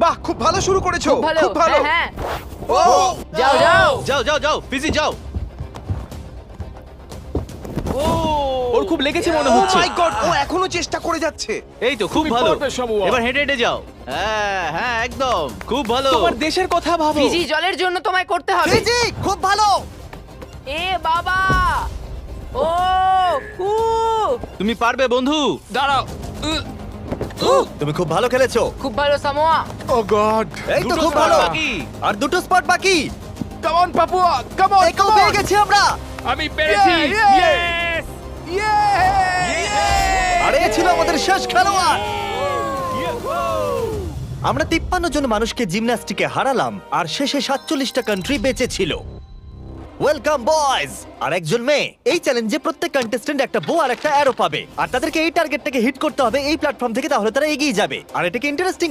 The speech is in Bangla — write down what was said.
বাহ, খুব ভালো শুরু করেছো। খুব ভালো, খুব ভালো। হ্যাঁ, ও যাও যাও। যাও যাও যাও ফিজি যাও। ও ওর খুব লেগেছে মনে ও হচ্ছে। মাই গড, ও এখনো চেষ্টা করে যাচ্ছে। এই তো খুব তুমি ভালো। পারবে, সামুয়া। এবার হেঁটে হেঁটে যাও। হ্যাঁ হ্যাঁ একদম খুব ভালো। তোমার দেশের কথা ভাবো। ফিজি, জলের জন্য তোমায় করতে হবে। ফিজি খুব ভালো। এ বাবা, ও ফু, তুমি পারবে বন্ধু। দাঁড়াও। তুমি খুব ভালো খেলেছো। খুব ভালো সামোয়া। ও গড। এই তো দুটো খুব spot ভালো। বাকি। আর দুটো স্পট বাকি। Come on Papua, come on. একেও পেয়ে গেছি আমরা। আমি পেরেছি। Yeah, Yes! আরে এ ছিল আমাদের শেষ খেলোয়াড়। আমরা 53 জন মানুষকে জিমন্যাস্টিকে হারালাম আর শেষে 47টা কান্ট্রি বেঁচে ছিল। Welcome boys. আর একজন মেয়ে। এই চ্যালেঞ্জে প্রত্যেক কন্টেস্ট্যান্ট একটা বো আর একটা অ্যারো পাবে আর তাদেরকে এই টার্গেটটাকে হিট করতে হবে এই প্ল্যাটফর্ম থেকে, তাহলে তারা এগিয়ে যাবে। আর এটাকে ইন্টারেস্টিং